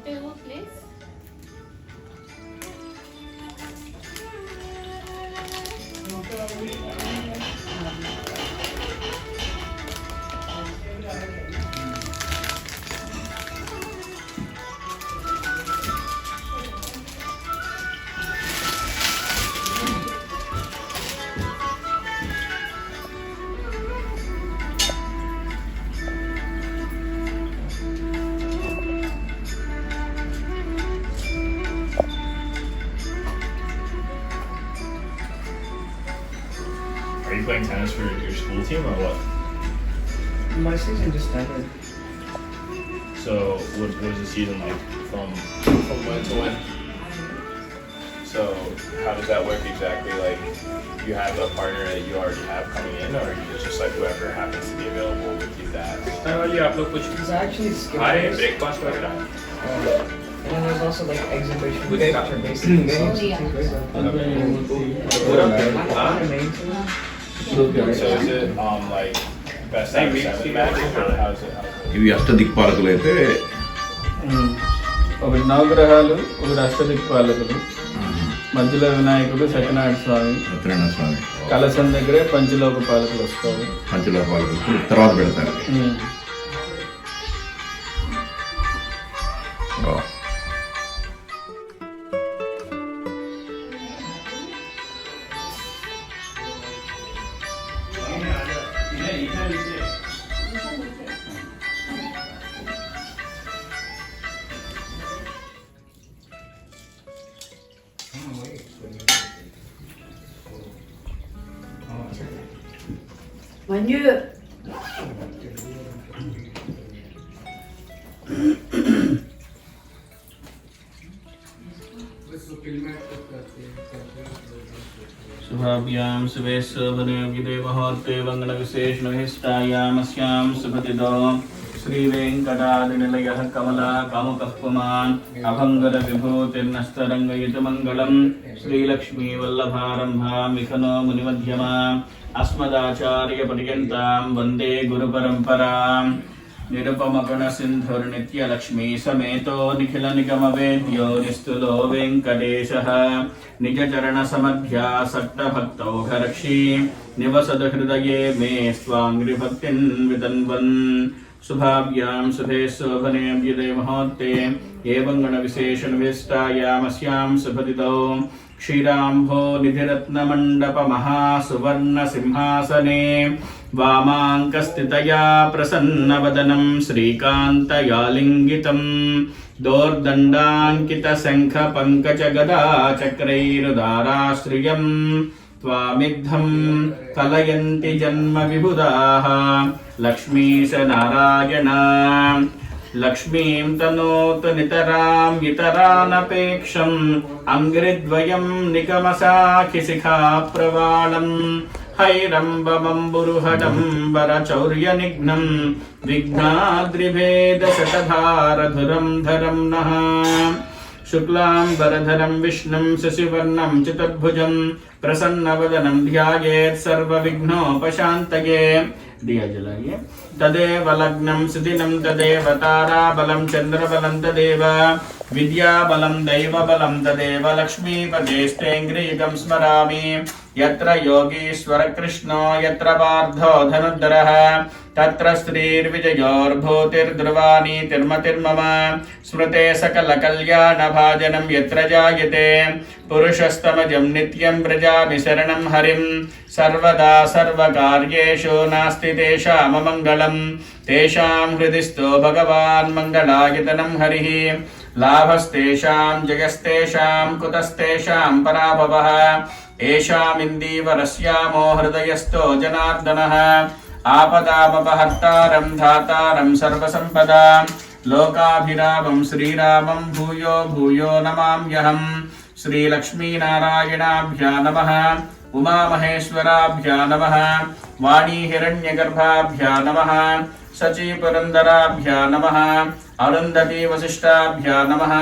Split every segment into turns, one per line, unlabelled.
table, please.
Are you playing tennis for your school team or what?
My season just ended.
So what is the season like from when to when? So how does that work exactly? Like you have a partner that you already have coming in, or it's just like whoever happens to be available with you that?
It's actually skipping.
Hi, breakfast वगैरह.
And then there's also like exhibition which are basically games.
So is it like best out of 7 matches or how's it?
ఇవి అష్టదిక్పాలకులు అయితే
ఒకటి నవగ్రహాలు ఒకటి అష్టదిక్పాలకులు మధ్యలో వినాయకుడు సత్యనారాయణ స్వామి
సత్యనారాయణ స్వామి
కలశం దగ్గరే పంచలోక పాలకులు వస్తారు.
పంచలోక పాలకులు తర్వాత పెడతారు.
Manu.
शुभाभ्यां शुभे शोभने विदेवहोत्ते मंगलविशेषणविशिष्टायामस्यां शुभतिदो श्रीवेङ्कटाद्रिनिलयः कमला कामुकः पुमान् अभङ्गरविभूतिर्नस्तरङ्गयुतमङ्गलम् श्रीलक्ष्मीवल्लभारम्भां विखनो मुनिमध्यमाम् अस्मदाचार्यपर्यन्तां वन्दे गुरुपरम्पराम् निरुपमगणसिन्धुर्नित्यलक्ष्मी समेतो निखिलनिगमवेद्यो निस्तुलो वेङ्कटेशः निजचरणसमध्यासक्तभक्तौ हरक्षी निवसद हृदये मे स्वाङ्घ्रिभक्तिं वितन्वन् शुभाभ्यां शुभे शोभने अभ्युदयमहोत्ते एवं गणविशेषणविशिष्टायामस्यां शुभतिथौ क्षीराम्भो निधिरत्नमण्डपमहासुवर्णसिंहासने वामाङ्कस्थितया प्रसन्नवदनं श्रीकान्तयालिङ्गितं दोर्दण्डाङ्कितशङ्खपङ्कजगदाचक्रैरुदाराश्रियं त्वामिद्धं कलयन्ति जन्मविबुधाः लक्ष्मीश नारायण लक्ष्मीं तनोतु नितरां वितरानपेक्षम् अङ्घ्रिद्वयं निगमसाखिशिखाप्रवाळं हैरम्बमम्बुरुहडम्बरचौर्यनिघ्नं विघ्नाद्रिभेदशतधारधुरं धरं नः शुक्लाम्बरधरं विष्णुं शशिवर्णं चतुर्भुजं प्रसन्नवदनं ध्यायेत् सर्वविघ्नोपशान्तये. दिया जलाइए. तदेव लग्नं सुदिनं तदेव ताराबलं चन्द्रबलं तदेव विद्याबलं दैवबलं तदेव लक्ष्मीपदेष्टेङ्ग्रियुगं स्मरामि. यत्र योगीश्वर कृष्णो यत्र पार्थो धनुर्धरः तत्र श्रीर्विजयोर्भूतिर्ध्रुवानीतिर्मतिर्मम स्मृते सकलकल्याणभाजनं यत्र जायते पुरुषस्तमजं नित्यं व्रजामि शरणं हरिं सर्वदा सर्वकार्येषु नास्ति तेषाममङ्गलं तेषां हृदि स्थो भगवान् मङ्गलायतनं हरिः लाभस्तेषां जयस्तेषां कुतस्तेषां पराभवः एषामिन्दीवरस्यामो हृदयस्थो जनार्दनः आपदामपहर्तारं धातारं सर्वसम्पदां लोकाभिरामं श्रीरामं भूयो भूयो नमाम्यहम्. श्रीलक्ष्मीनारायणाभ्या नमः. उमामहेश्वराभ्या नमः. वाणीहिरण्यगर्भाभ्या नमः. सचीपुरन्दराभ्या नमः. अरुन्धती वसिष्ठाभ्या नमः.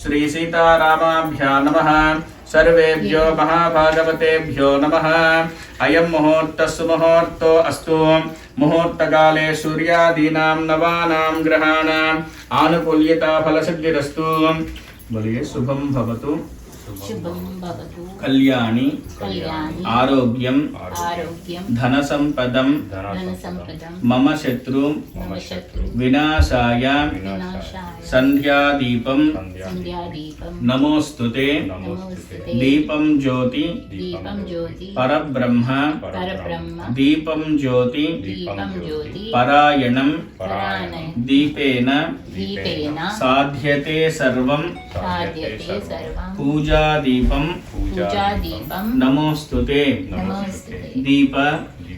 श्रीसीतारामाभ्या नमः. सर्वेभ्यो महाभागवतेभ्यो नमः. अयं मुहूर्तः सुमुहूर्तो अस्तु. मुहूर्तकाले सूर्यादीनां नवानां ग्रहाणाम् आनुकूल्यता फलसिद्धिरस्तु। बोलिए शुभं भवतु,
शुभं भवतु,
कल्याणी
कल्याणी
आरोग्यं
आरोग्यं
धनसंपदं
धनसंपदं
मम शत्रु
मम शत्रु
विनाशाय
विनाशाय
संध्यादीपं
संध्यादीपं
नमोस्तुते
नमोस्तुते।
दीपं ज्योति
दीपं ज्योति
परब्रह्म
परब्रह्म
दीपं ज्योति
दीपं ज्योति
परायणं
परायणं
दीपेन
दीपेन
साध्यते सर्वं
साध्यते सर्वं
पूजादीपं
पूजादीपं
नमोस्तुते
नमोस्तुते।
दीप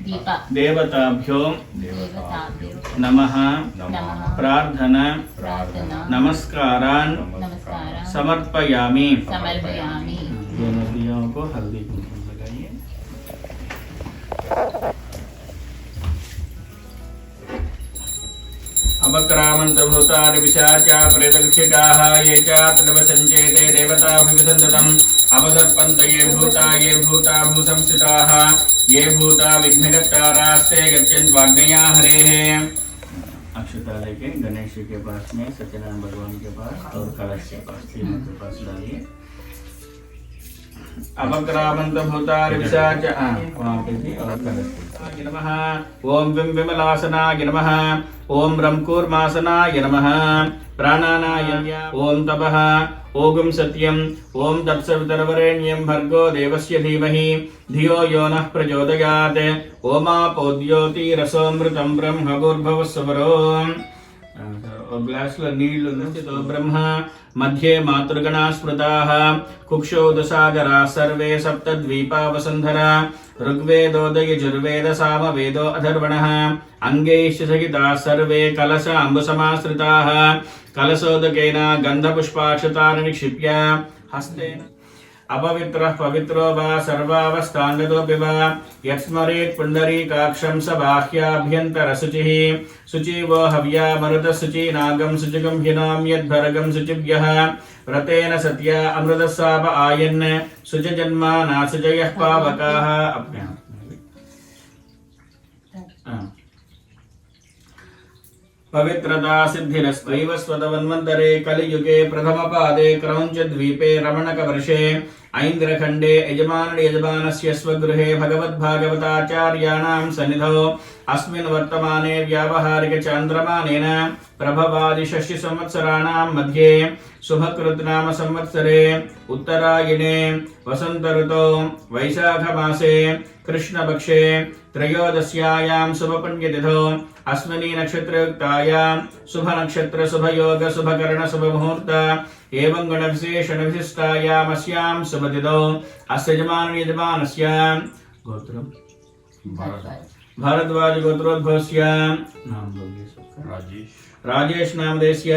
दीप
देवताभ्यो
देवताभ्यो
नमः
नमः
प्रार्थना
प्रार्थना
नमस्कारान्
नमस्कारं
समर्पयामि।
समर्पयामि।
दोनों दियों को हल्दी कुमकुम लगाइए। अवक्रामन्तभूतानि पिशाचा प्रेतगुक्षिकाः ये च तदवसञ्चेते देवताभिविसन्ततम् अवसर्पन्त ये भूता भूसंस्थिताः ये भूता विघ्नकर्तारास्ते गच्छन्त्वाग्नया हरेः। अक्षता लेके गणेश जी के पास में, सत्यनारायण भगवान के पास और कलश के पास, तीनों के पास डालिए। अवक्रामन्त भूतानि पिशाच वहाँ पे भी और कलश नमः। ओम विमलासनाय नमः। ओम रंकूर्मासनाय नमः। प्राणानाय ओम तपः ओगुं सत्यम् ओम तत्सवितुर्वरेण्यं भर्गो देवस्य धीमहि धियो यो नः प्रचोदयात्। ओमापोद्योतिरसोऽमृतं ब्रह्मभूर्भुवस्सुवरो। और ग्लास लो नील तो ब्रह्म मध्ये मातृगणा स्मृताः कुक्षो दसागरा सर्वे सप्तद्वीपा वसुन्धरा ऋग्वेदोदय यजुर्वेद सामवेदो अथर्वणः अंगैश्च सहिताः सर्वे कलश अम्बुसमाश्रिताः कलशोदकेन गन्धपुष्पाक्षतानि निक्षिप्य हस्तेन अपवित्रः पवित्रो वा सर्वावस्थाङ्गतोऽपि वा यत्स्मरेत् पुण्डरीकाक्षं स बाह्याभ्यन्तरशुचिः शुचिवो हव्या मरुतशुचि नागं शुचिगं ह्यनाम्यद्भरगं शुचिभ्यः व्रतेन सत्या अमृतस्साप आयन् शुचजन्मा नाशुचयः पावकाः। पवित्रता सिद्धिरस्त्वैव स्वतवन्वन्तरे कलियुगे प्रथमपादे क्रौञ्चद्वीपे रमणकवर्षे ऐन्द्रखण्डे यजमानस्य स्वगृहे भगवद्भागवताचार्याणां सन्निधौ अस्मिन् वर्तमाने व्यावहारिकचान्द्रमानेन प्रभवादिषष्टि संवत्सराणां मध्ये शुभकृतनाम संवत्सरे उत्तरायणे वसंत ऋतौ वैशाखमासे कृष्णपक्षे त्रयोदश्यायां शुभपुण्यतिथौ अस्मिन् नक्षत्रयुक्तायां शुभनक्षत्र शुभयोग शुभकर्ण शुभमुहूर्त एवं गणविशेषण विशिष्टायाम् अस्यां शुभतिथौ अस्य यजमानस्य गोत्रं भारद्वाज गोत्रोद्भवस्य नाम बोलिए सबका। राजेश नामधेयस्य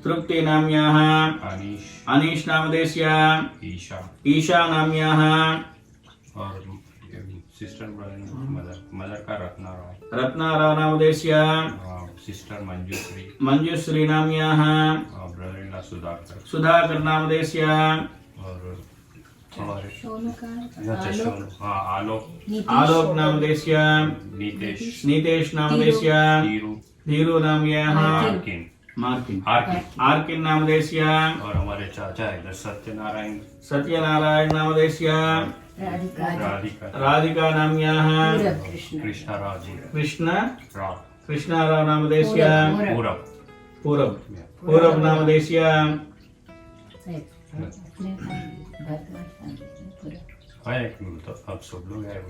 तृप्ति नाम्याः अनीश नामधेयस्य ईशा नाम्याः
और सिस्टर मदर का
रत्नाराव नामधेयस्य
सिस्टर
मंजुश्री नाम्याः
ब्रदर इन लॉ
सुधाकर नामधेयस्य
और
आलोक नामधेयस्य नीतेश नामधेयस्य धीरू नाम्याः आर्किन नामधेयस्य
और हमारे चाचा है
सत्यनारायण नामधेयस्य राधिका नाम्याः कृष्णाराव नामधेयस्य पूरब नामधेयस्य
अब सब लोग हैं।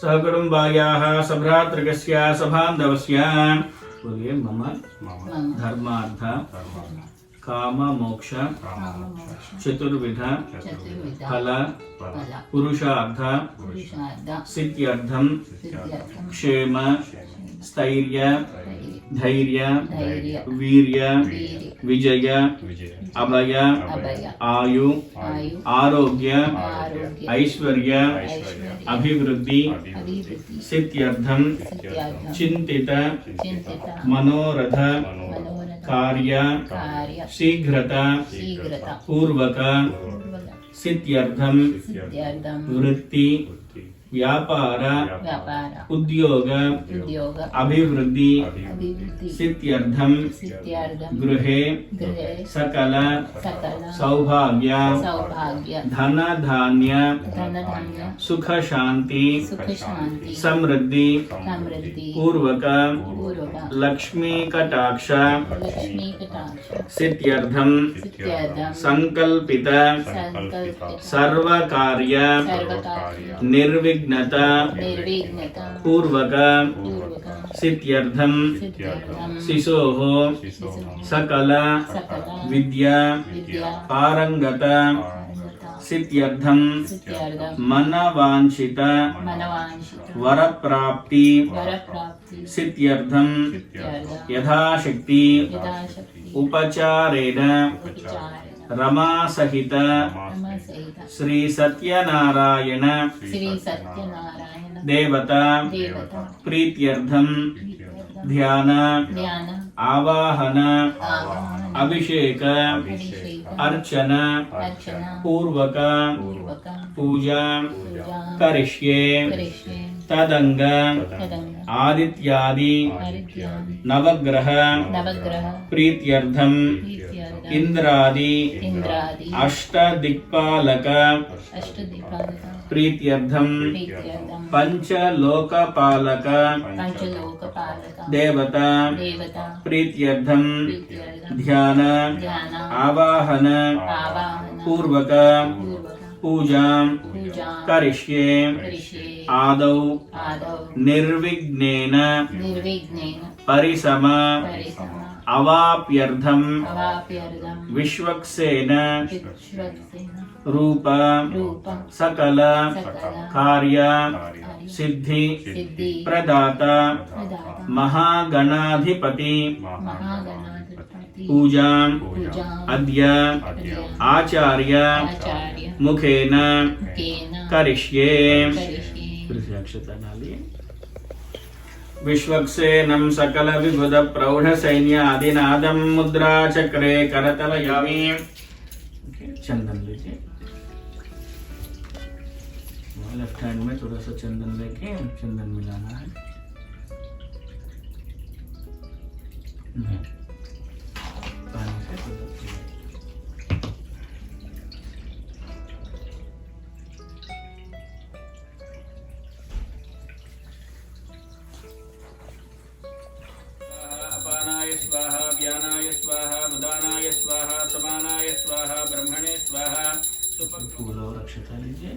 सहकुटुम्बायाः सभ्रातृकस्य सभान्धवस्य बोलिए मम धर्मार्थ काम मोक्ष चतुर्विध फल पुरुषार्थ सिद्ध्यर्थं क्षेम स्थैर्य धैर्य वीर्य विजय अभय आयु आरोग्य ऐश्वर्य अभिवृद्धि सिद्ध्यर्थं चिंतित मनोरथ कार्य शीघ्रता पूर्वक सिद्ध्यर्थं वृत्ति व्यापार
व्यापार
उद्योग
उद्योग
अभिवृद्धि
अभिवृद्धि
सिद्ध्यर्थम
सिद्ध्यर्थम
गृहे
गृहे
सकल
सकल
सौभाग्य
सौभाग्य
धन धान्य
धन धान्य
सुख शांति
सुख शांति
समृद्धि
समृद्धि
पूर्वक
पूर्वक
लक्ष्मी कटाक्ष
लक्ष्मी कटाक्ष
सिद्ध्यर्थम
सिद्ध्यर्थम
संकल्पित
संकल्पित
सर्व कार्य
सर्वकार्य
निर्विघ्नता
निर्विघ्नता
पूर्वक
पूर्वक
सिद्ध्यर्थम
सिद्ध्यर्थम
शिशोः सकल
सकल
विद्या
विद्या
पारंगत
पारंगता
सिद्ध्यर्थम
सिद्ध्यर्थम
मनवांछित
मनवांछित
वर प्राप्ति
वर प्राप्ति
सिद्ध्यर्थम
सिद्ध्यर्थम
यथाशक्ति
यथाशक्ति
उपचारेण
उपचारेण
रमा सहित
ब्रह्मसहित
श्री सत्यनारायण
श्री सत्यनारायण
देवता
देवता
प्रीत्यर्थम
प्रीत्यर्थम
ध्यान
ध्यान
आवाहन
आवाहन
अभिषेक
अभिषेक
अर्चना
अर्चना
पूर्वक
पूर्वक
पूजा
पूजा
करिष्ये
करिष्ये
तदंग
तदंग
आदित्यादि
आदित्यादि
नवग्रह
नवग्रह
प्रीत्यर्थम
प्रीत्यर्थम
इंद्रादि
इंद्रादि
अष्टदिक्पालक
अष्टदिक्पालक
प्रीत्यर्थम
प्रीत्यर्थम
पंचलोकपालक
पंचलोकपालक
देवता
देवता
प्रीत्यर्थम
प्रीत्यर्थम
ध्यान
ध्यान
आवाहन
आवाहन
पूर्वक
पूर्वक
पूजा
पूजा
करिष्ये
करिष्ये
आदौ
आदौ
निर्विघ्नेन
निर्विघ्नेन
परिसम
परिसम
अवाप्यर्थम
अवाप्यर्थम
विश्वक्सेन
विश्वक्सेन
रूप
रूप
सकल
सकल
कार्य
कार्य
सिद्धि
सिद्धि
प्रदाता
प्रदाता
महागणाधिपति
महागणाधिपति
पूजा
पूजा
अद्य आचार्य
आचार्य
मुखेन
मुखेन
करिष्ये
करिष्ये
अक्षता डालिए विश्वक्सेनं सकल विबुध प्रौढ़ सैन्य आदिनादम मुद्रा चक्रे करतलयामि चंदन लीजिए लेफ्ट हैंड में थोड़ा सा चंदन लेके चंदन मिलाना है पानी से थोड़ा अपानाय स्वाहा व्यानाय स्वाहा उदानाय स्वाहा समानाय स्वाहा ब्रह्मणे स्वाहा फूल और अक्षता लीजिए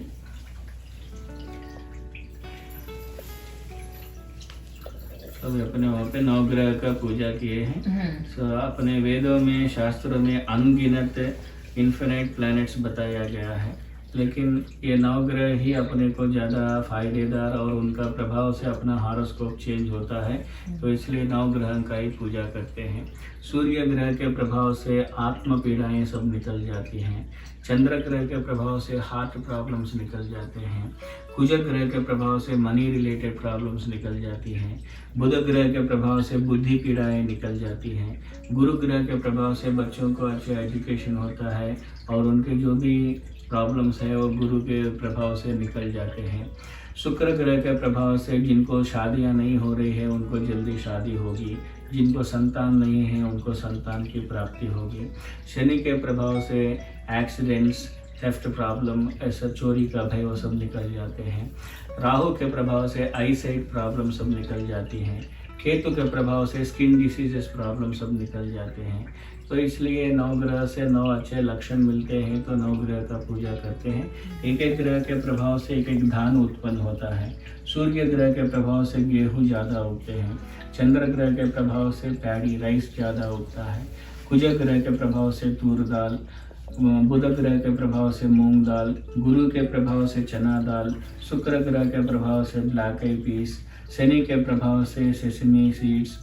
अभी अपने वहाँ पे नवग्रह का पूजा किए हैं। सो अपने वेदों में शास्त्रों में अनगिनत इन्फिनिट प्लैनेट्स बताया गया है, लेकिन ये नवग्रह ही अपने को ज़्यादा फायदेदार और उनका प्रभाव से अपना हॉरोस्कोप चेंज होता है, तो इसलिए नवग्रह का ही पूजा करते हैं। सूर्य ग्रह के प्रभाव से आत्म पीड़ाएँ सब निकल जाती हैं, चंद्र ग्रह के प्रभाव से हार्ट प्रॉब्लम्स निकल जाते हैं, कुज ग्रह के प्रभाव से मनी रिलेटेड प्रॉब्लम्स निकल जाती हैं, बुध ग्रह के प्रभाव से बुद्धि पीड़ाएँ निकल जाती हैं, गुरु ग्रह के प्रभाव से बच्चों को अच्छा एजुकेशन होता है और उनके जो भी प्रॉब्लम्स है वो गुरु के प्रभाव से निकल जाते हैं। शुक्र ग्रह के प्रभाव से जिनको शादियां नहीं हो रही है उनको जल्दी शादी होगी, जिनको संतान नहीं है उनको संतान की प्राप्ति होगी। शनि के प्रभाव से एक्सीडेंट्स, थेफ्ट प्रॉब्लम, ऐसा चोरी का भय वो सब निकल जाते हैं। राहु के प्रभाव से आई साइट प्रॉब्लम सब निकल जाती हैं। केतु के प्रभाव से स्किन डिसीजेस प्रॉब्लम सब निकल जाते हैं। तो इसलिए नवग्रह से 9 अच्छे लक्षण मिलते हैं, तो नवग्रह का पूजा करते हैं। एक एक ग्रह के प्रभाव से एक एक धान उत्पन्न होता है। सूर्य ग्रह के प्रभाव से गेहूँ ज़्यादा उगते हैं, चंद्र ग्रह के प्रभाव से पैडी राइस ज़्यादा उगता है, कुज ग्रह के प्रभाव से तूर दाल, बुध ग्रह के प्रभाव से मूंग दाल, गुरु के प्रभाव से चना दाल, शुक्र ग्रह के प्रभाव से ब्लैक आई पीस, शनि के प्रभाव से सेसमी सीड्स,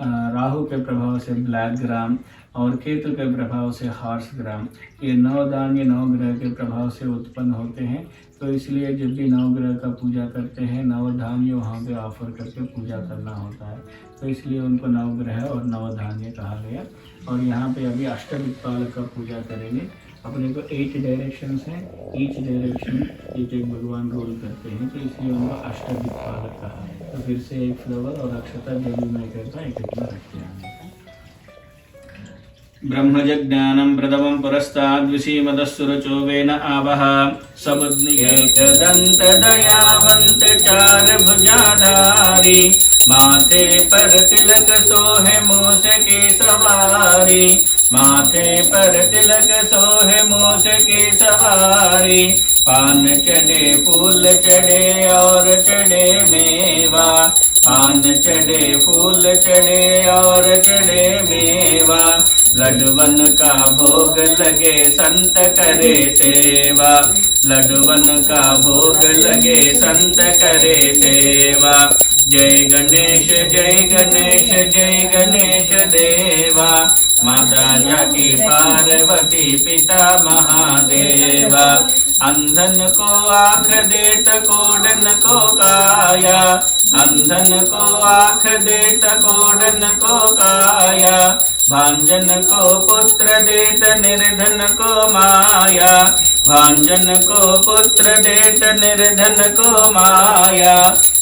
राहु के प्रभाव से ब्लैक ग्राम और केतु के प्रभाव से हॉर्स ग्राम। ये 9 धान्य 9 ग्रह के प्रभाव से उत्पन्न होते हैं, तो इसलिए जब भी 9 ग्रह का पूजा करते हैं 9 धान्य वहाँ पे ऑफर करके पूजा करना होता है, तो इसलिए उनको 9 ग्रह और 9 धान्य कहा गया। और यहाँ पे अभी अष्टदिक्पालक का पूजा करेंगे। अपने को 8 डायरेक्शंस हैं, ईच डायरेक्शन एक एक भगवान रोल करते हैं, तो इसलिए उनको अष्टदिक्पालक कहा। तो फिर से एक फ्लावर और अक्षता जो भी मैं कहता एक में रखते हैं। ब्रह्मज्ञानं प्रथमं पुरस्ताद्विषीमदस्सुरचोवेन आवह सबुद्निकेकदन्तदयावन्त चारभुजाधारी माथे पर तिलक सोहे मूस की सवारी माथे पर तिलक सोहे मूस की सवारी पान चढ़े फूल चढ़े और चढ़े मेवा पान चढ़े फूल चढ़े और चढ़े मेवा लडवन का भोग लगे संत करे सेवा लडवन का भोग लगे संत करे सेवा जय गणेश जय गणेश जय गणेश देवा माता जाकी पार्वती पिता महादेवा अंधन को आँख देत कोडन को काया अंधन को आँख देत कोडन को काया भांजन को पुत्र देत निर्धन को माया भांजन को पुत्र देत निर्धन को माया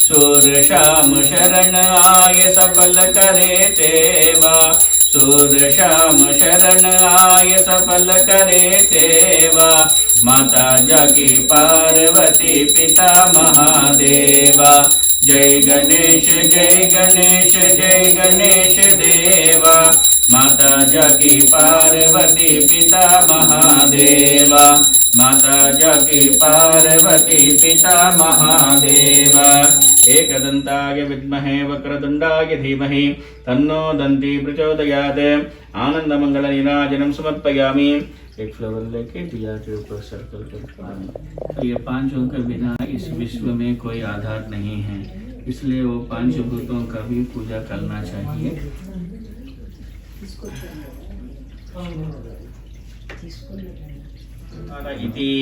सूर श्याम शरण आय सफल करे सेवा सूर श्याम शरण आय सफल करे सेवा माता जाकी पार्वती पिता महादेवा जय गणेश जय गणेश जय गणेश देवा माता जाकी पार्वती पिता महादेवा माता जाकी पार्वती पिता महादेवा एकदन्ताय विद्महे वक्रतुण्डाय धीमहि तन्नो दन्ती प्रचोदयात् आनंदमंगलनीराजनं समर्पयामि। एक फ्लावर लेके दिया के ऊपर सर्कल करके ये पांचों के बिना इस विश्व में कोई आधार नहीं है, इसलिए वो पांच भूतों का भी पूजा करना चाहिए। इति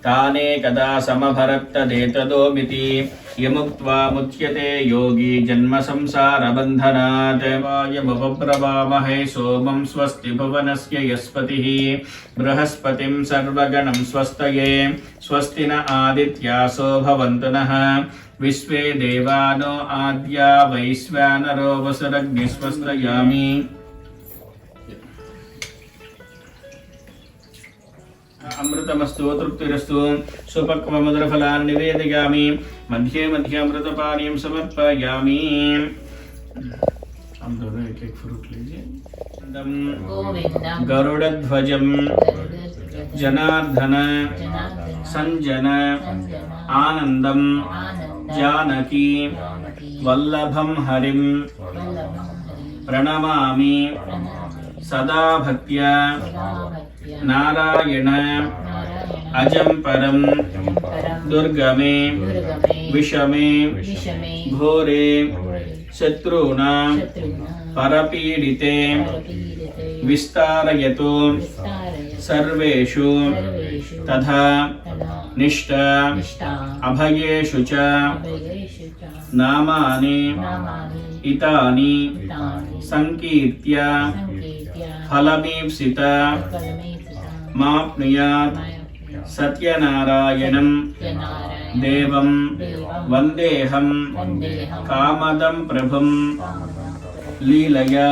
ताने कदा समभरत्तदेतदोमिति यमुक्त्वा मुच्यते योगी जन्म संसार बन्धनात् वायमुपब्रवामहे सोमं स्वस्ति भुवनस्य यस्पतिः बृहस्पतिं सर्वगणं स्वस्तये स्वस्ति न आदित्यासो भवन्तु नः विश्वे देवानो आद्या वैश्वानरो वसुरग्निस्वस्त्रयामि। अमृतमस्तु तृप्तिरस्तु सुपक्वमधुरफलानि निवेदयामि मध्ये मध्ये अमृतपानीयं समर्पयामि। हम दोनों एक एक फ्रूट लीजिए। गरुड़ध्वजं जनार्दन संजन आनंदम जानकी वल्लभं हरिं प्रणमामि सदा भक्त्या नारायण अजं परं दुर्गमे विषमे घोरे शत्रूणां परपीडिते विस्तारयतु सर्वेषु तथा निष्ठ अभयेषु च नामानि इतानि संकीर्त्य फलमीप्सित माप्नुयात् सत्यनारायणं देवं वन्देऽहं कामदं प्रभुं लीलया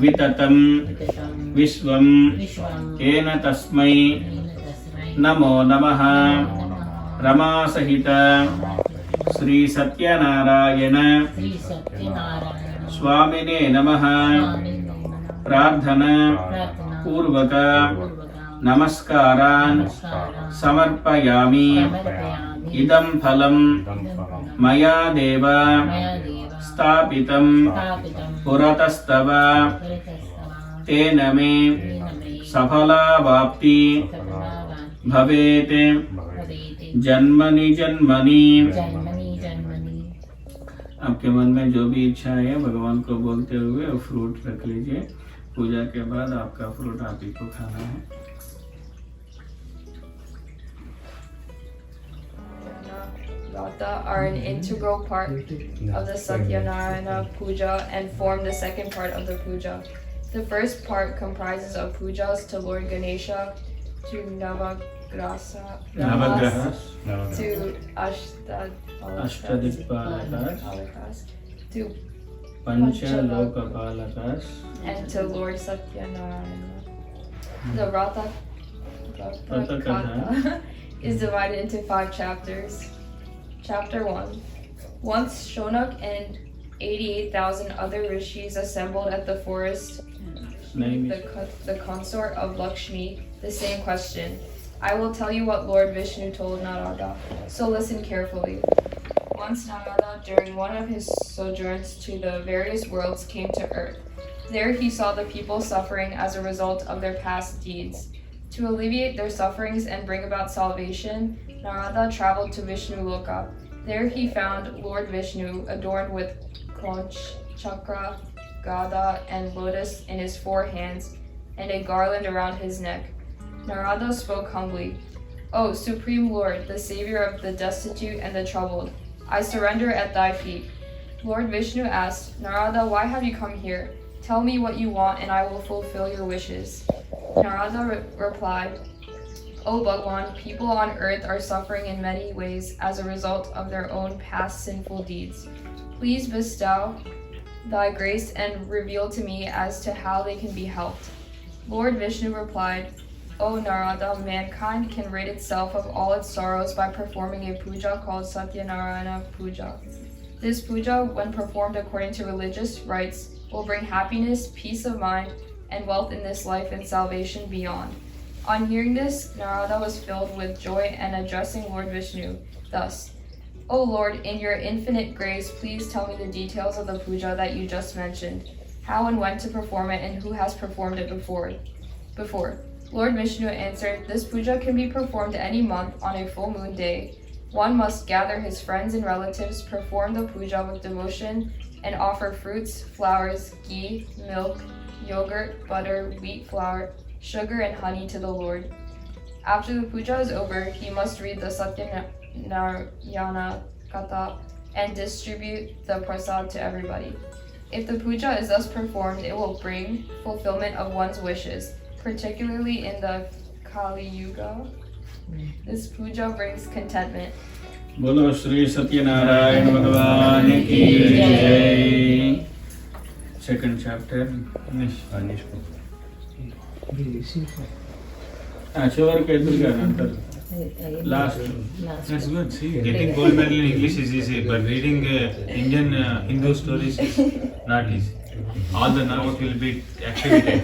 विततं विश्वं येन तस्मै नमो नमः। रमासहित श्री सत्यनारायण स्वामिने नमः। प्रार्थना पूर्वक नमस्कारान् समर्पयामि। इदं फलं मया देव स्थापितं पुरतस्तव तेन मे सफलावाप्ति भवेत् जन्मनि जन्मनि। आपके मन में जो भी इच्छा है भगवान को बोलते हुए वो फ्रूट रख लीजिए। पूजा के बाद आपका फ्रूट आप ही को खाना है।
Vrata are an integral part of the Satyanarayana Puja and form the second part of the puja. The first part comprises of pujas to Lord Ganesha, to Navagrasa,
Navagrahas,
to
Ashtadikpalakas,
to
Pancha Lokapalakas,
and to Lord Satyanarayana. The Ratha Katha is divided into 5 chapters. Chapter 1. Once Shonak and 88,000 other rishis assembled at the forest, the consort of Lakshmi, the same question. I will tell you what Lord Vishnu told Narada, so listen carefully. Once Narada, during one of his sojourns to the various worlds, came to earth. There he saw the people suffering as a result of their past deeds. To alleviate their sufferings and bring about salvation, Narada traveled to Vishnu Loka. There he found Lord Vishnu adorned with conch, chakra, gada, and lotus in his 4 hands, and a garland around his neck. Narada spoke humbly, "O Supreme Lord, the Savior of the destitute and the troubled, I surrender at thy feet." Lord Vishnu asked, "Narada, why have you come here? Tell me what you want and I will fulfill your wishes." Narada replied, "O Bhagwan, people on earth are suffering in many ways as a result of their own past sinful deeds. Please bestow thy grace and reveal to me as to how they can be helped." Lord Vishnu replied, "O Narada, mankind can rid itself of all its sorrows by performing a puja called Satyanarayana Puja. This puja, when performed according to religious rites, will bring happiness, peace of mind, and wealth in this life and salvation beyond." On hearing this, Narada was filled with joy and addressing Lord Vishnu thus, "O Lord, in your infinite grace, please tell me the details of the puja that you just mentioned, how and when to perform it and who has performed it before. Lord Vishnu answered, "This puja can be performed any month on a full moon day. One must gather his friends and relatives, perform the puja with devotion, and offer fruits, flowers, ghee, milk, yogurt, butter, wheat flour, sugar, and honey to the Lord. After the puja is over, he must read the Satyanarayana Katha and distribute the prasad to everybody. If the puja is thus performed, it will bring fulfillment of one's wishes, particularly in the Kali Yuga. This puja brings contentment."
Bolo Shri Satyanarayana Bhagavan ki Jai. Second chapter. చివరికి ఎదురుగాను అంటారు last.
That's good. See, getting gold medal in English is easy, but reading Indian Hindu stories is not easy. All the nerves will be activated.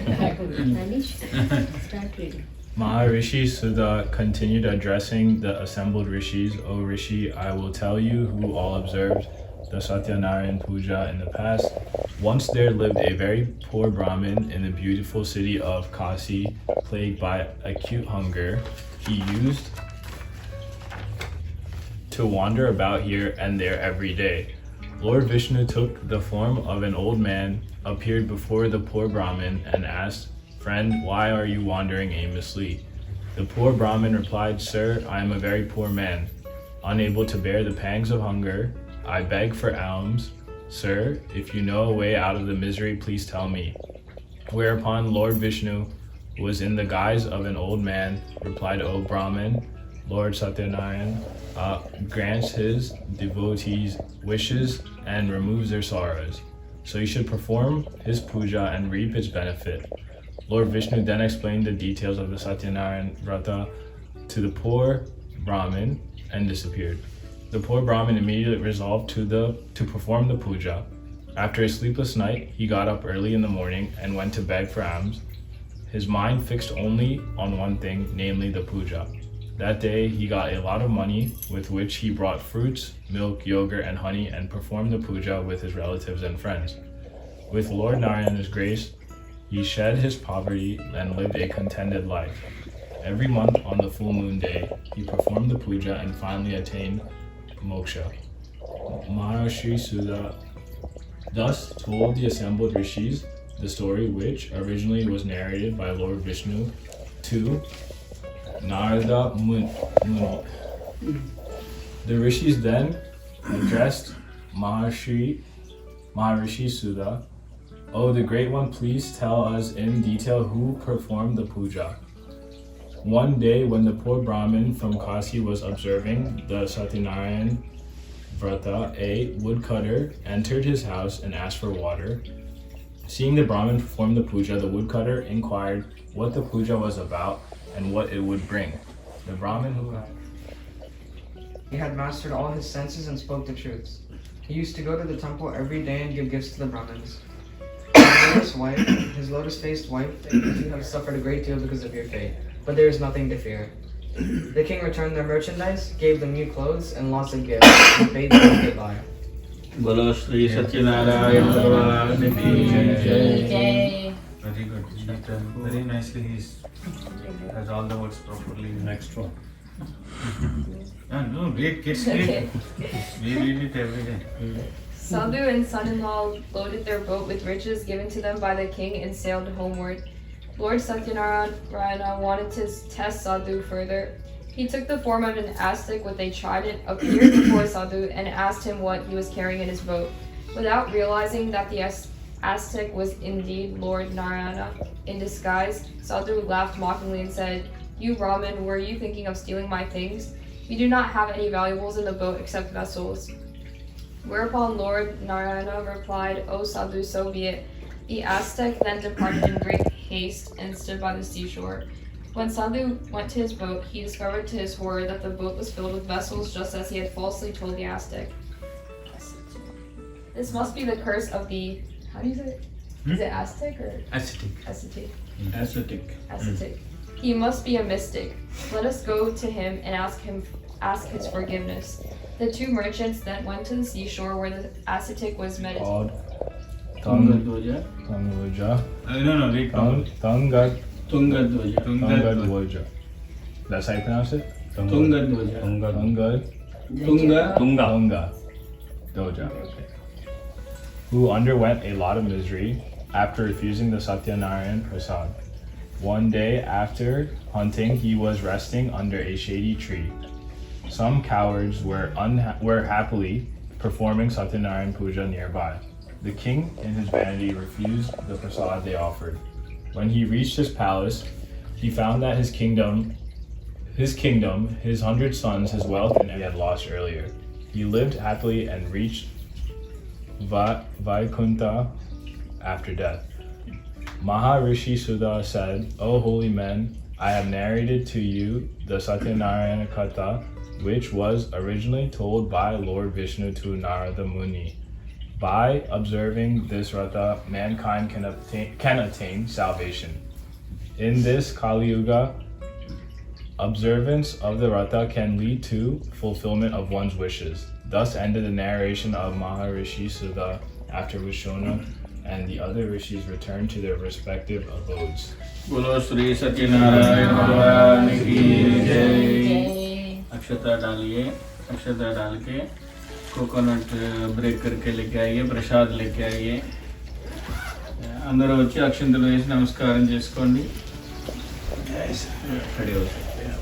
Maharishi Sudha continued addressing the assembled rishis. "O Rishi, I will tell you who all observed the Satyanarayan Puja in the past. Once there lived a very poor Brahmin in the beautiful city of Kasi, plagued by acute hunger. He used to wander about here and there every day. Lord Vishnu took the form of an old man, appeared before the poor Brahmin, and asked, 'Friend, why are you wandering aimlessly?' The poor Brahmin replied, 'Sir, I am a very poor man, unable to bear the pangs of hunger. I beg for alms. Sir, if you know a way out of the misery, please tell me.' Whereupon Lord Vishnu was in the guise of an old man, replied, 'O Brahmin, Lord Satyanarayan grants his devotees wishes and removes their sorrows. So you should perform his puja and reap its benefit.' Lord Vishnu then explained the details of the Satyanarayana Vratham to the poor Brahmin and disappeared. The poor Brahmin immediately resolved to perform the puja. After a sleepless night, he got up early in the morning and went to beg for alms, his mind fixed only on one thing, namely the puja. That day, he got a lot of money with which he brought fruits, milk, yogurt, and honey and performed the puja with his relatives and friends. With Lord Narayana's grace, he shed his poverty and lived a contented life. Every month on the full moon day, he performed the puja and finally attained moksha. Maharishi Sudha thus told the assembled rishis the story which originally was narrated by Lord Vishnu to Narada Muni. The rishis then addressed Maharishi Sudha, "Oh, the Great One, please tell us in detail who performed the puja." One day, when the poor Brahmin from Kasi was observing the Satyanarayana Vratham, a woodcutter entered his house and asked for water. Seeing the Brahmin perform the puja, the woodcutter inquired what the puja was about and what it would bring. The Brahmin who
He had mastered all his senses and spoke the truths. He used to go to the temple every day and give gifts to the Brahmins. His lotus-faced wife, you have suffered a great deal because of your fate, but there is nothing to fear. The king returned their merchandise, gave them new clothes and lots of gifts, and bade them goodbye.
Bolo Shri Satyanarayana Vratham
Jai.
Very good. Very nicely he has all the words properly. Next one. No, read, kids read. We read it every day.
Sadhu and son-in-law loaded their boat with riches given to them by the king and sailed homeward. Lord Satyanarayana wanted to test Sadhu further. He took the form of an ascetic with a trident, appeared before Sadhu, and asked him what he was carrying in his boat. Without realizing that the ascetic was indeed Lord Narayana in disguise, Sadhu laughed mockingly and said, "You Brahmin, were you thinking of stealing my things? We do not have any valuables in the boat except vessels." Whereupon Lord Narayana replied, "O Sadhu, so be it." The ascetic then departed in great haste and stood by the seashore. When Sadhu went to his boat, he discovered to his horror that the boat was filled with vessels just as he had falsely told the ascetic. This must be the curse of the... How do you say it? Is it ascetic or...
Ascetic.
Ascetic.
Ascetic.
Ascetic. He must be a mystic. Let us go to him and ask his forgiveness. The two merchants then went to the seashore where the ascetic was meditating.
Tungadwaja.
No, read properly.
Tungadwaja.
Tungadwaja.
That's how you pronounce it?
Tungadwaja.
Tunga. Doja. Okay. Who underwent a lot of misery after refusing the Satyanarayana Prasad. One day after hunting, he was resting under a shady tree. Some cowards were happily performing Satyanarayana Puja nearby. The king, in his vanity, refused the prasad they offered. When he reached his palace, he found that his kingdom, his 100 sons, his wealth, and he had lost earlier. He lived happily and reached Vaikunta after death. Maharishi Sudha said, "O holy men, I have narrated to you the Satyanarayana Katha, which was originally told by Lord Vishnu to Narada Muni. By observing this Ratha, mankind can attain salvation. In this Kali Yuga, observance of the Ratha can lead to fulfillment of one's wishes." Thus ended the narration of Maharishi Sudha, after which Shona and the other rishis returned to their respective abodes.
Bolo Shri Satyanarayana Vratham ki jai. अक्षता डालिए, अक्षता डाल के coconut break करके लेके आइए, प्रसाद लेके आइए. అందరూ వచ్చి అక్షంతలు వేసి నమస్కారం చేసుకోండి. खड़े हो सकते हैं.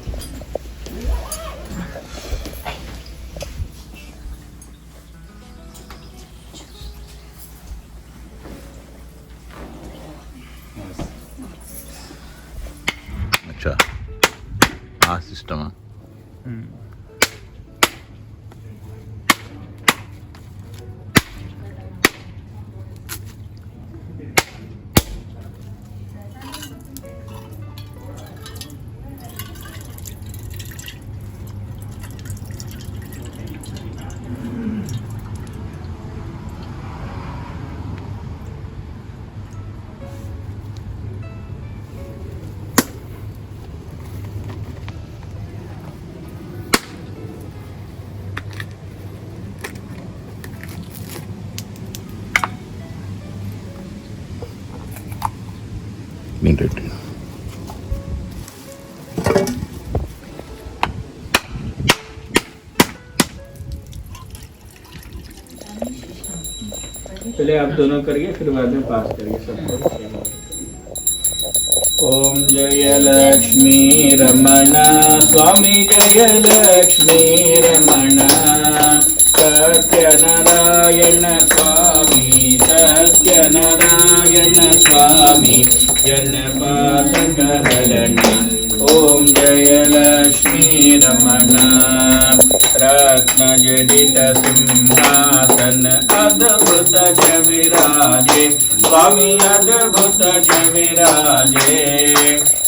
अच्छा हाँ सिस्टम है Needed.
पहले आप दोनों करिए, फिर बाद में पास करिए सबको. ओम जय लक्ष्मी रमण स्वामी, जय लक्ष्मी रमण. सत्यनारायण स्वामी, सत्यनारायण स्वामी, जनपातक हरण ओम जय लक्ष्मी रमण रत्नजडित सिंहासन अद्भुत च विराजे स्वामी अद्भुत च विराजे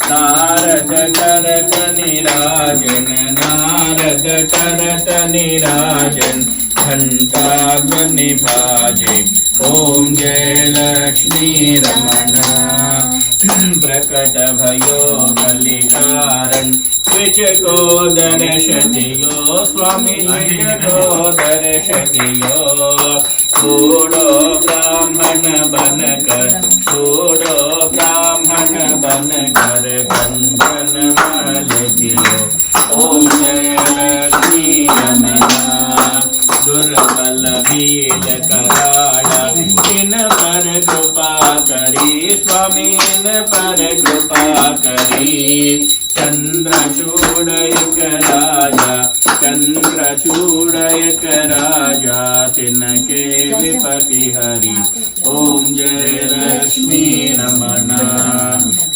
नारद करत निराजन नारद करत निराजन घंटा ध्वनि भाजे ओम जय लक्ष्मी रमण प्रकट भयो कलिकारण द्विज को दर्श दियो स्वामी द्विज को दर्श दियो बूढ़ो ब्राह्मण बन कर बूढ़ो ब्राह्मण बन कर कंचन महल दियो ओम जय लक्ष्मी रमण दुर्बल भील कराया इन पर कृपा करी स्वामी इन पर कृपा करी चंद्रचूड़यक राजा तिनके विपति हरि ओम जय लक्ष्मी रमण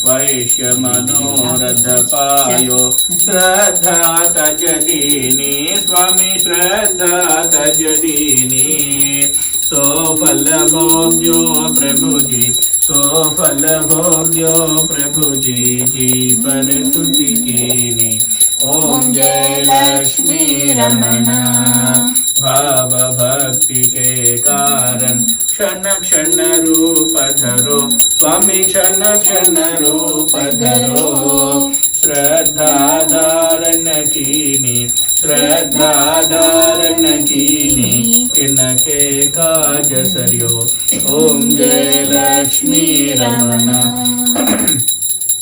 वैश्य मनोरथ पायो श्रद्धा तज दीनी स्वामी श्रद्धा तज दीनी सो फल भोग्यो प्रभु जी सो फल भोग्यो प्रभु जी जी पर स्तुति कीनी ओम जय लक्ष्मी रमण भाव भक्ति के कारण क्षण क्षण रूप धरो स्वामी क्षण क्षण रूप धरो श्रद्धा धारण कीनी श्रद्धा धारण कीनी इनके काज सरियो ओम जय लक्ष्मी रमण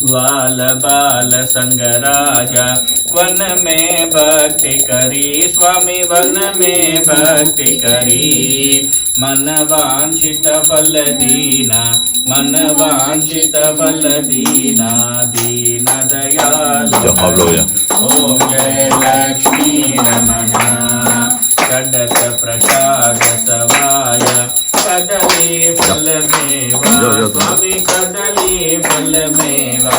वाल बाल संग राजा वन में भक्ति करी स्वामी वन में भक्ति करी मन वांछित फल दीना मन वांछित फल दीना दीन दयाल ओम जय लक्ष्मी रमण षडत प्रसाद सवाया कदली फल मेवा स्वामी कदली फल मेवा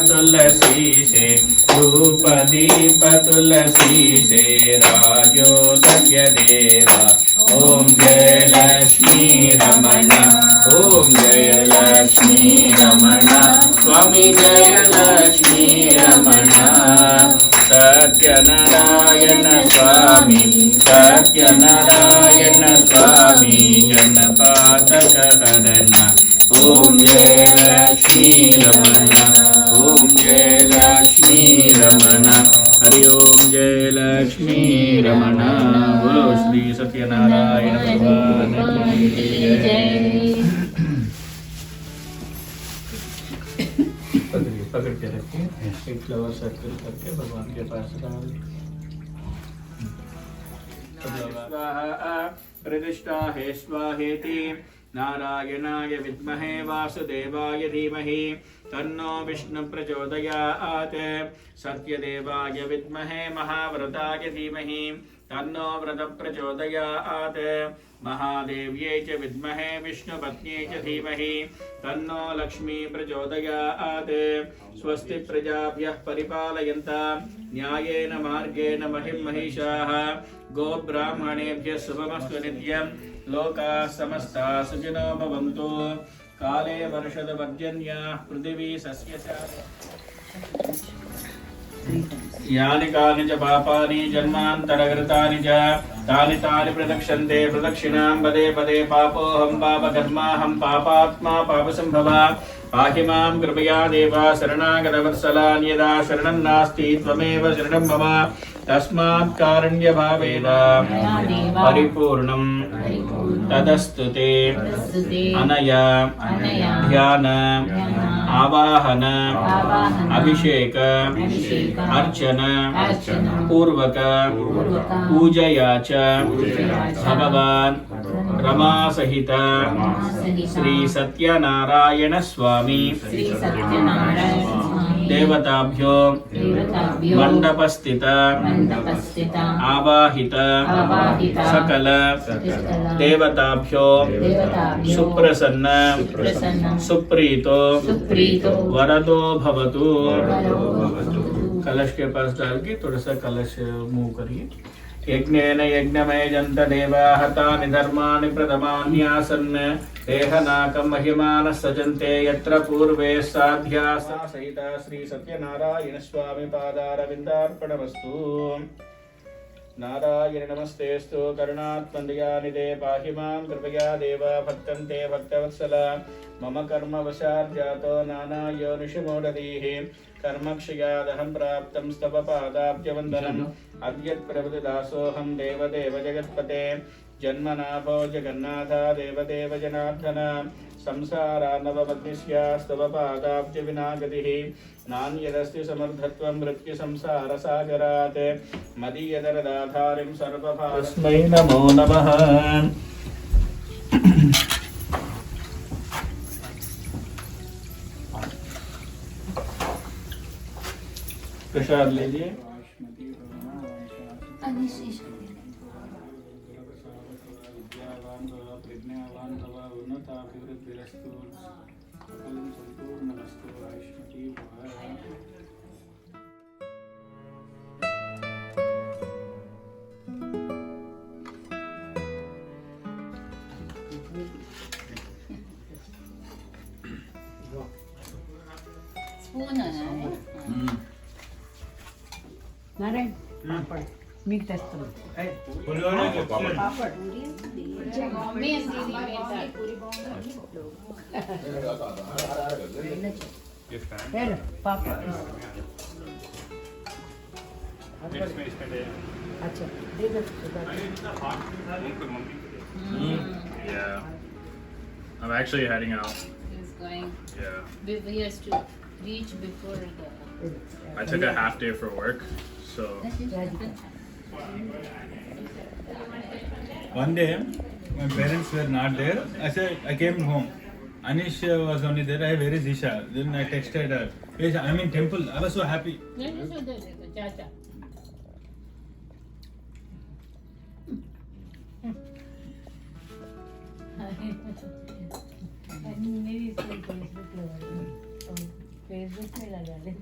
तुलसी से धूप दीप तुलसी से राजो सत्य देवा ओम जय लक्ष्मी रमण ओम जय लक्ष्मी रमण स्वामी जय लक्ष्मी रमण सत्यनारायण स्वामी जनपातक हरण ओम जय लक्ष्मी रमण ओम जय लक्ष्मी रमण हरि ओम जय लक्ष्मी रमण बोलो श्री सत्यनारायण भगवान की जय पकड़ के रखिए एक फ्लावर सर्कल करके भगवान के पास डाल प्रतिष्ठा है स्वाहेति नारायणाय विद्महे वासुदेवाय धीमहि तन्नो विष्णु प्रचोदयात् सत्यदेवाय विद्महे महाव्रताय धीमहि तन्नो व्रत प्रचोदयात् महादेव्यै च विद्महे विष्णुपत्न्यै च धीमहि तन्नो लक्ष्मी प्रचोदयात् स्वस्ति प्रजाभ्यः परिपालयन्तां न्यायेन मार्गेण महिं महिषाः गोब्राह्मणेभ्यः शुभमस्तु नित्यं लोकाः समस्ताः सुखिनो भवन्तु काले वर्षदपर्जन्याः पृथिवी सस्यशालिनी यानि कानि च पापानि जन्मान्तरकृतानि च तानि तानि प्रदक्षन्ते प्रदक्षिणां पदे पदे पापोऽहं पापकर्माहं पापात्मा पापसम्भवा पाहि मां कृपया देव शरणागतवत्सलान्यदा शरणं नास्ति त्वमेव शरणं मम तस्मात् कारुण्यभावेन परिपूर्णं तदस्तु ते अनया ध्यान आवाहन अभिषेक अर्चन पूर्वक पूजया च भगवान् रमा सहित श्री सत्यनारायण स्वामी देवताभ्यो
देवताभ्यो
मंडपस्थित
मण्डपस्थित
आवाहित
आवाहित
सकल देवताभ्यो
देवताभ्यो
सुप्रसन्न
प्रसन्न
सुप्रीतो
सुप्रीतो
वरदो भवतु।
वरो भवतु।
कलश के पास डाल के थोड़ा सा कलश मूव करिए। यज्ञेन यज्ञमय जंत देवाः तानि धर्माणि प्रथमान्यासन् देहनाकं महिमानः सजन्ते यत्र पूर्वे साध्यासा सहिता श्री सत्यनारायण स्वामी पादारविन्दार्पणमस्तु। नारायण नमस्तेस्तु करुणात्मदयानिधे पाहि मां कृपया देव भक्तं ते भक्तवत्सल मम कर्मवशार्जातो नानायोनिषु कर्मक्षयादहं प्राप्तं स्तव पादाब्जवन्दनम् अद्यत्प्रभृतिदासोऽहं देवदेव जगत्पते जन्मनाभो जगन्नाथ देवदेव जनार्दन संसारानवमग्निस्यास्तव पादाब्जविनागतिः नान्यदस्ति समर्थत्वं मृत्युसंसारसागरात् मदीयदरदाधारिं सर्वभास्मै नमो नमः। प्रसाद लीजिए।
स्पून
नारायण మీకు తెస్తాను పాప अच्छा दे दो
Yeah. I'm actually heading out.
He's going.
Yeah.
He has to reach before the.
I took a half day for work, so
One day, my parents were not there. I came home. Anish was only there. I where is Isha? Then I texted her. Yes, I'm in temple. I was so happy.
Chacha.
मेरी Facebook में लगा ले